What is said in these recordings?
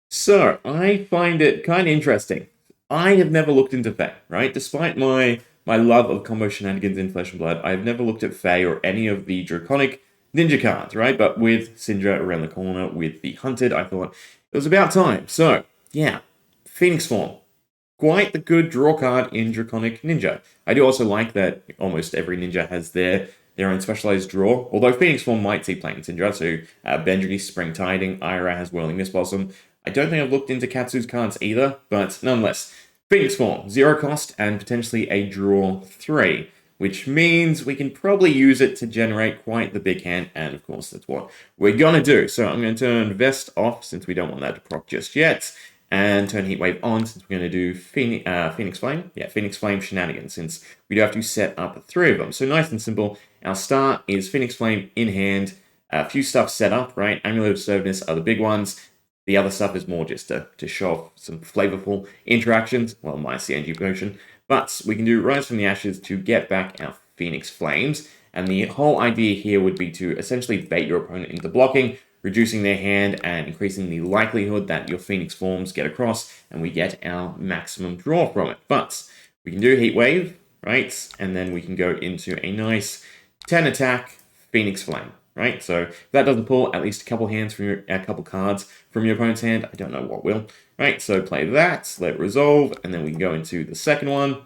So, I find it kind of interesting. I have never looked into Fae, right? Despite my love of combo shenanigans in Flesh and Blood, I've never looked at Fae or any of the Draconic ninja cards, right? But with Syndra around the corner with the Hunted, I thought it was about time. So, yeah, Phoenix Form. Quite the good draw card in Draconic Ninja. I do also like that almost every ninja has their own specialized draw, although Phoenix Form might see playing Syndra, so Benji, Spring Tiding, Ira has Whirling Mist Blossom. I don't think I've looked into Katsu's cards either, but nonetheless, Phoenix Form, 0 cost and potentially a draw 3, which means we can probably use it to generate quite the big hand, and of course that's what we're gonna do. So I'm going to turn Vest off since we don't want that to proc just yet, and turn Heatwave on since we're going to do Phoenix Flame. Yeah, Phoenix Flame shenanigans since we do have to set up 3 of them. So nice and simple. Our start is Phoenix Flame in hand, a few stuff set up, right? Amulet of Service are the big ones. The other stuff is more just to show off some flavorful interactions, well, my CNG potion. But we can do Rise from the Ashes to get back our Phoenix Flames. And the whole idea here would be to essentially bait your opponent into blocking, reducing their hand and increasing the likelihood that your Phoenix forms get across and we get our maximum draw from it. But we can do Heat Wave, right? And then we can go into a nice 10 attack Phoenix Flame, right? So if that doesn't pull at least a couple cards from your opponent's hand, I don't know what will, right? So play that, let it resolve, and then we can go into the second one,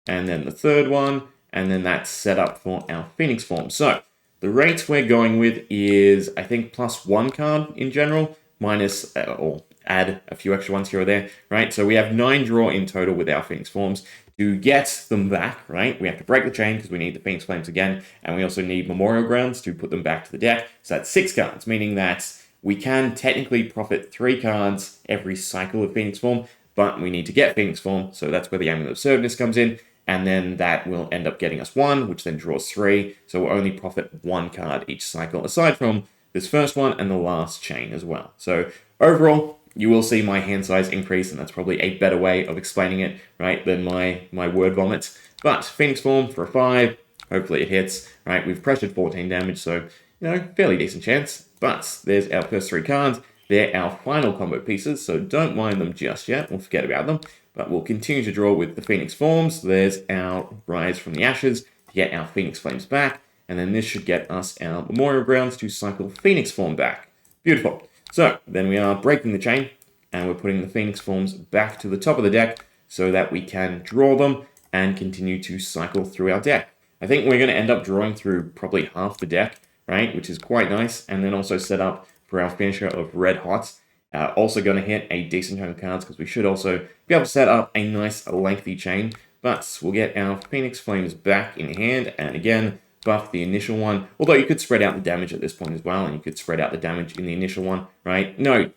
and then the third one, and then that's set up for our Phoenix form. So the rate we're going with is, I think, +1 card in general, minus, or add a few extra ones here or there, right? So we have 9 draw in total with our Phoenix forms. To get them back, right, we have to break the chain because we need the Phoenix Flames again, and we also need Memorial Grounds to put them back to the deck. So that's 6 cards, meaning that we can technically profit 3 cards every cycle of Phoenix Form, but we need to get Phoenix Form, so that's where the Amulet of Service comes in, and then that will end up getting us 1, which then draws 3, so we'll only profit 1 card each cycle, aside from this first one and the last chain as well. So overall, you will see my hand size increase, and that's probably a better way of explaining it, right, than my word vomit. But Phoenix Form for a 5, hopefully it hits, right? We've pressured 14 damage, so, fairly decent chance. But there's our first 3 cards. They're our final combo pieces, so don't mind them just yet. We'll forget about them. But we'll continue to draw with the Phoenix Forms. There's our Rise from the Ashes to get our Phoenix Flames back. And then this should get us our Memorial Grounds to cycle Phoenix Form back. Beautiful. So then we are breaking the chain, and we're putting the Phoenix Forms back to the top of the deck so that we can draw them and continue to cycle through our deck. I think we're going to end up drawing through probably half the deck, right, which is quite nice, and then also set up for our finisher of Red Hot. Also going to hit a decent chunk of cards because we should also be able to set up a nice lengthy chain, but we'll get our Phoenix Flames back in hand, and again, buff the initial one, although you could spread out the damage at this point as well, and you could spread out the damage in the initial one, right? No,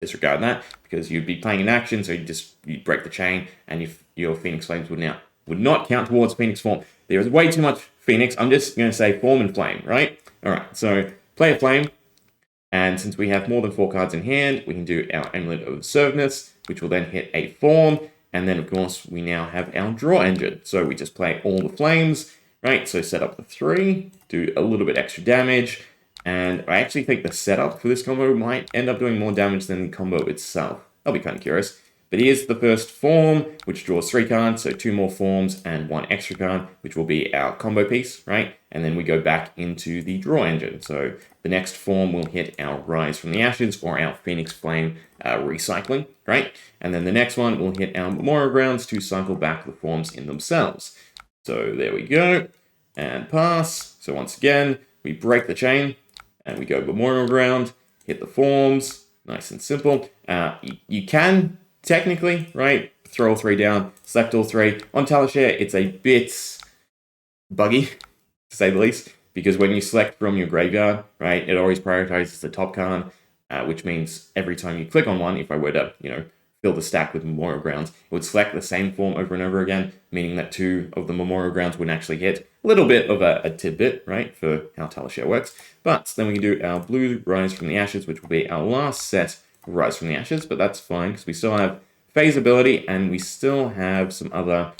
disregard that, because you'd be playing an action, so you'd break the chain, and your Phoenix Flames would not count towards Phoenix Form. There is way too much Phoenix. I'm just going to say Form and Flame, right? Alright, so play a Flame, and since we have more than 4 cards in hand, we can do our Amulet of Assertiveness, which will then hit a Form, and then of course we now have our Draw Engine. So we just play all the Flames, right? So set up the 3, do a little bit extra damage, and I actually think the setup for this combo might end up doing more damage than the combo itself. I'll be kind of curious. But here's the first form, which draws 3 cards, so 2 more forms and 1 extra card, which will be our combo piece, right? And then we go back into the draw engine. So the next form will hit our Rise from the Ashes or our Phoenix Flame recycling, right? And then the next one will hit our Memorial Grounds to cycle back the forms in themselves. So there we go, and pass. So once again, we break the chain, and we go Memorial Ground, hit the forms, nice and simple. You can technically, right, throw all 3 down, select all 3. On Talishare, it's a bit buggy, to say the least, because when you select from your graveyard, right, it always prioritizes the top card, which means every time you click on one, if I were to, fill the stack with Memorial Grounds, it would select the same form over and over again, meaning that 2 of the Memorial Grounds wouldn't actually hit. A little bit of a tidbit, right, for how Talishare works. But then we can do our blue Rise from the Ashes, which will be our last set of Rise from the Ashes, but that's fine, because we still have Phase ability, and we still have some other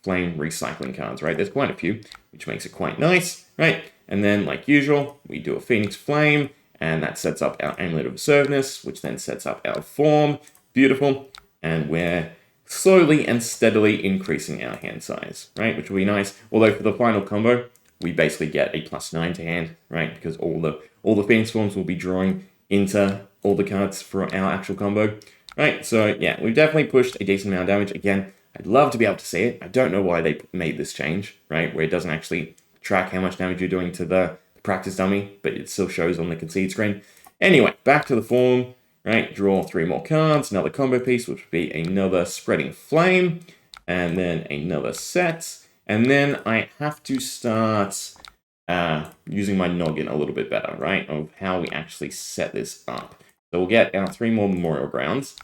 flame recycling cards, right? There's quite a few, which makes it quite nice, right? And then, like usual, we do a Phoenix Flame, And that sets up our Amulet of Assertiveness, which then sets up our form. Beautiful. And we're slowly and steadily increasing our hand size, right? Which will be nice. Although for the final combo, we basically get a +9 to hand, right? Because all the Phoenix forms will be drawing into all the cards for our actual combo, right? So yeah, we've definitely pushed a decent amount of damage. Again, I'd love to be able to see it. I don't know why they made this change, right? Where it doesn't actually track how much damage you're doing to the practice dummy, but it still shows on the concede screen. Anyway, back to the form, right? Draw 3 more cards, another combo piece, which would be another Spreading Flame, and then another set. And then I have to start using my noggin a little bit better, right? Of how we actually set this up. So we'll get our 3 more Memorial Grounds.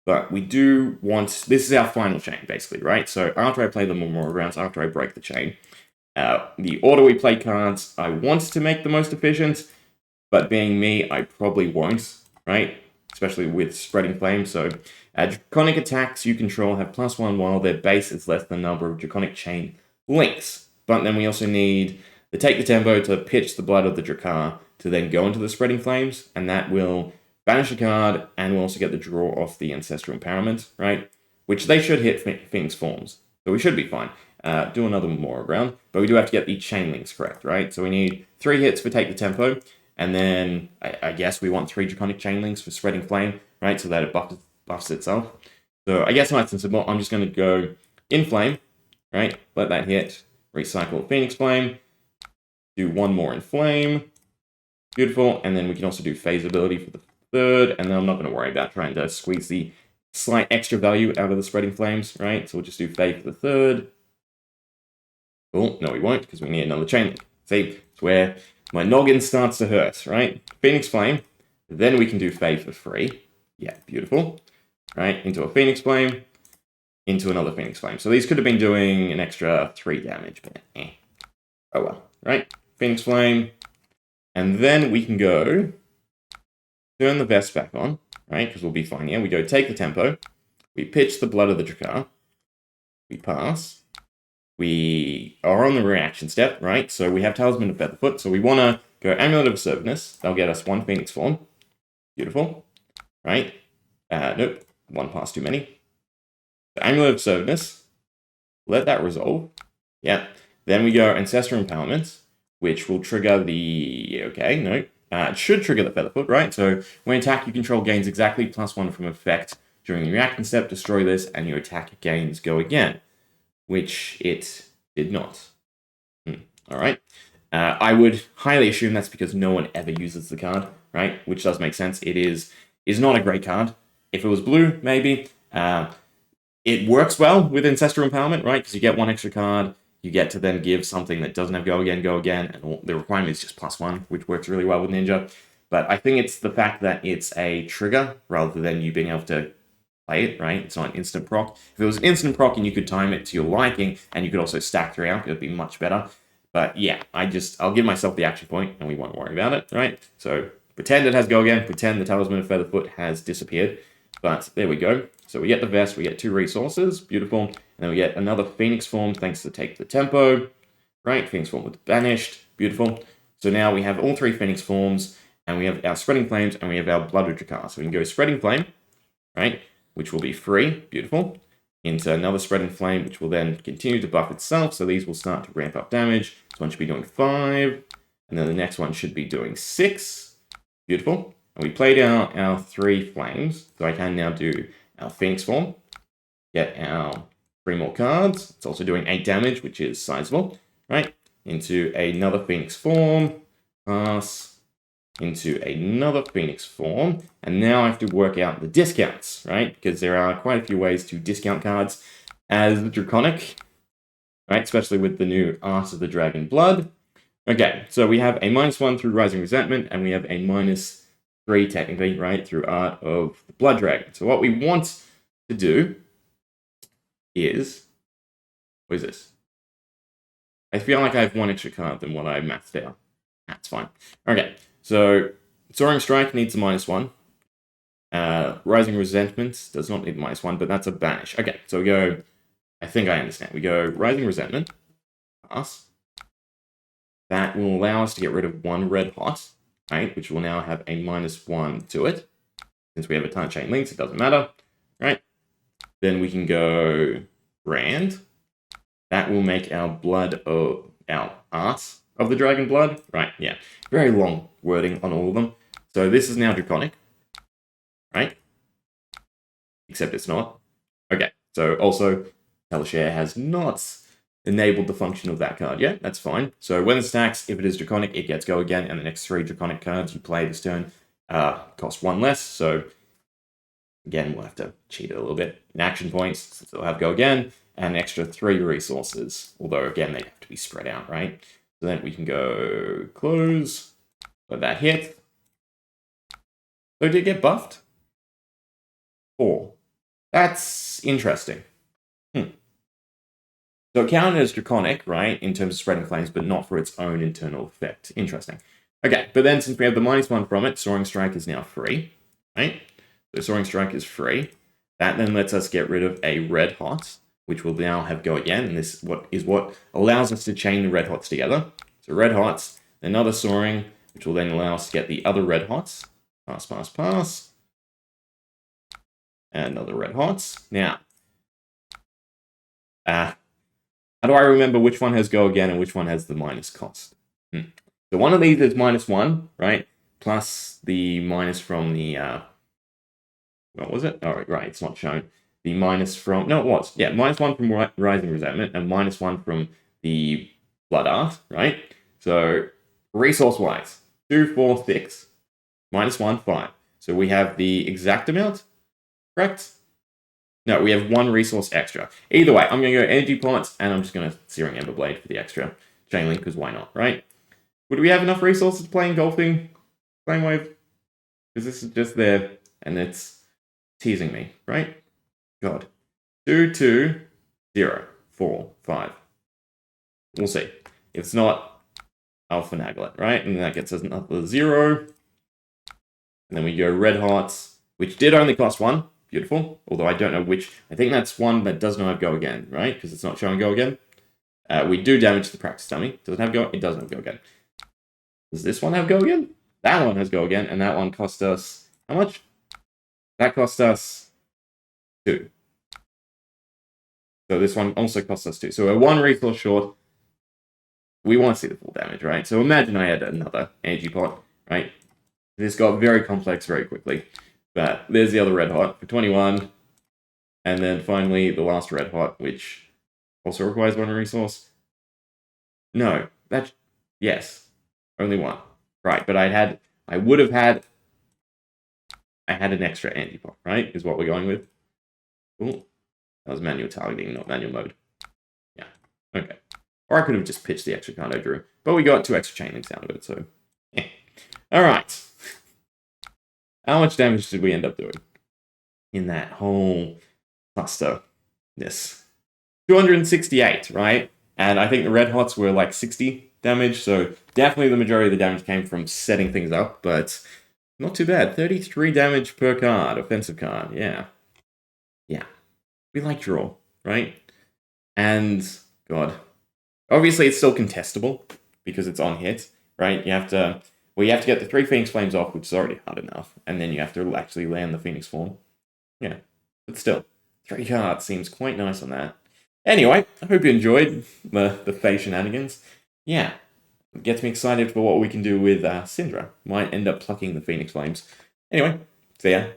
But we do want, this is our final chain, basically, right? So after I play the Memorial Grounds, after I break the chain, the order we play cards, I want to make the most efficient, but being me, I probably won't, right? Especially with Spreading Flame. So Draconic attacks you control have +1 while their base is less than the number of Draconic chain links. But then we also need the Take the Tempo to pitch the Blood of the Drakkar to then go into the Spreading Flames, and that will banish a card, and we'll also get the draw off the Ancestral Empowerment, right? Which they should hit Phoenix Forms, so we should be fine. Do another Memorial Ground, but we do have to get the chain links correct, right? So we need 3 hits for Take the Tempo, and then I guess we want 3 Draconic chain links for Spreading Flame, right? So that it buffs itself. So I guess nice and simple, I'm just going to go Inflame, right? Let that hit, recycle Phoenix Flame, do 1 more Inflame, beautiful, and then we can also do Phase Ability for the 3rd, and then I'm not going to worry about trying to squeeze the slight extra value out of the Spreading Flames, right? So we'll just do Phase for the 3rd. Cool, no we won't, because we need another chain link. See, it's where my noggin starts to hurt, right? Phoenix Flame, then we can do Phase for free. Yeah, beautiful. Right, into a Phoenix Flame, into another Phoenix Flame. So these could have been doing an extra 3 damage, but oh well, right? Phoenix Flame, and then we can go turn the vest back on, right? Because we'll be fine here. We go Take the Tempo. We pitch the Blood of the Drakkar. We pass. We are on the reaction step, right? So we have Talisman of Featherfoot. So we want to go Amulet of Assertiveness. That'll get us 1 Phoenix Form. Beautiful. Right? Nope. 1 pass too many. The Amulet of Assertiveness. Let that resolve. Yeah. Then we go Ancestral Empowerment, which will trigger the... Okay, no. It should trigger the Featherfoot, right? So when attack you control gains exactly +1 from effect during the reaction step, destroy this, and your attack gains go again, which it did not. All right. I would highly assume that's because no one ever uses the card, right? Which does make sense. It is not a great card. If it was blue, maybe. It works well with Ancestral Empowerment, right? Because you get 1 extra card. You get to then give something that doesn't have go again, and the requirement is just +1, which works really well with Ninja. But I think it's the fact that it's a trigger rather than you being able to play it, right? It's not an instant proc. If it was an instant proc and you could time it to your liking, and you could also stack throughout, it would be much better. But yeah, I'll give myself the action point, and we won't worry about it, right? So pretend it has go again, pretend the Talisman of Featherfoot has disappeared. But there we go. So we get the vest, we get 2 resources, beautiful. And then we get another Phoenix Form thanks to Take the Tempo. Right, Phoenix Form was banished, beautiful. So now we have all 3 Phoenix Forms, and we have our Spreading Flames, and we have our Blood of Drakkar. So we can go Spreading Flame, right, which will be free, beautiful, into another Spreading Flame, which will then continue to buff itself. So these will start to ramp up damage. This one should be doing 5, and then the next one should be doing 6, beautiful. And we played out our 3 flames, so I can now do our Phoenix Form, get our 3 more cards. It's also doing 8 damage, which is sizable, right? Into another Phoenix Form, pass, into another Phoenix Form, and now I have to work out the discounts, right? Because there are quite a few ways to discount cards as the Draconic, right? Especially with the new Art of the Dragon Blood. Okay, so we have a -1 through Rising Resentment, and we have a -3 technically, right, through Art of the Blood Dragon. So what we want to do is... What is this? I feel like I have 1 extra card than what I mathed out. That's fine. Okay, so Soaring Strike needs a -1. Rising Resentment does not need a -1, but that's a banish. Okay, so we go... I think I understand. We go Rising Resentment, pass. That will allow us to get rid of 1 Red Hot. right? Which will now have a -1 to it. Since we have a ton of chain links, it doesn't matter, right? Then we can go brand. That will make our blood of our art of the dragon blood, right? Yeah, very long wording on all of them. So this is now draconic, right? Except it's not. Okay, so also Klloo has not enabled the function of that card yet. That's fine. So when it stacks, if it is draconic, it gets go again, and the next 3 draconic cards you play this turn cost 1 less. So again, we'll have to cheat it a little bit. In action points, since they'll have go again, and an extra 3 resources. Although again, they have to be spread out, right? So then we can go close, let that hit. So did it get buffed? 4. That's interesting. So it counted as draconic, right, in terms of spreading flames, but not for its own internal effect. Interesting. Okay, but then since we have the -1 from it, Soaring Strike is now free, right? So Soaring Strike is free. That then lets us get rid of a Red Hot, which will now have go again, and this is what allows us to chain the Red Hots together. So Red Hots, another Soaring, which will then allow us to get the other Red Hots. Pass, pass, pass. And another Red Hots. Now, how do I remember which one has go again and which one has the minus cost? So one of these is -1, right? Plus the minus from the, what was it? Oh, right, it's not shown. The minus from, no, it was. Yeah, -1 from Rising Resentment and -1 from the Blood Art, right? So resource-wise, 2, 4, 6, -1, 5. So we have the exact amount, correct? No, we have 1 resource extra. Either way, I'm going to go Energy Pots, and I'm just going to Searing Emberblade for the extra chain link, because why not, right? Would we have enough resources to play Engulfing Flame Wave? Because this is just there, and it's teasing me, right? God. 2, 2, 0, 4, 5. We'll see. If it's not, I'll finagle it, right? And that gets us another 0. And then we go Red Hots, which did only cost 1. Beautiful. Although I don't know which. I think that's one that does not have go again, right? Because it's not showing go again. We do damage the practice dummy. Does it have go? It doesn't have go again. Does this one have go again? That one has go again, and that one cost us how much? That cost us 2. So this one also cost us 2. So we're 1 resource short. We want to see the full damage, right? So imagine I had another energy pot, right? This got very complex very quickly. But there's the other Red Hot for 21. And then finally, the last Red Hot, which also requires 1 resource. No, that's, yes, only 1. Right, but I had an extra anti-pop, right, is what we're going with. Ooh, that was manual targeting, not manual mode. Yeah, okay. Or I could have just pitched the extra card I drew. But we got 2 extra chain links out of it, so yeah. Alright. How much damage did we end up doing in that whole cluster? This 268, right? And I think the Red Hots were like 60 damage, so definitely the majority of the damage came from setting things up, but not too bad. 33 damage per card, offensive card, yeah. Yeah. We like draw, right? And, God. Obviously, it's still contestable because it's on hit, right? You have to get the 3 Phoenix Flames off, which is already hard enough, and then you have to actually land the Phoenix form. Yeah, but still, 3 cards seems quite nice on that. Anyway, I hope you enjoyed the Fae shenanigans. Yeah, it gets me excited for what we can do with Syndra. Might end up plucking the Phoenix Flames. Anyway, see ya.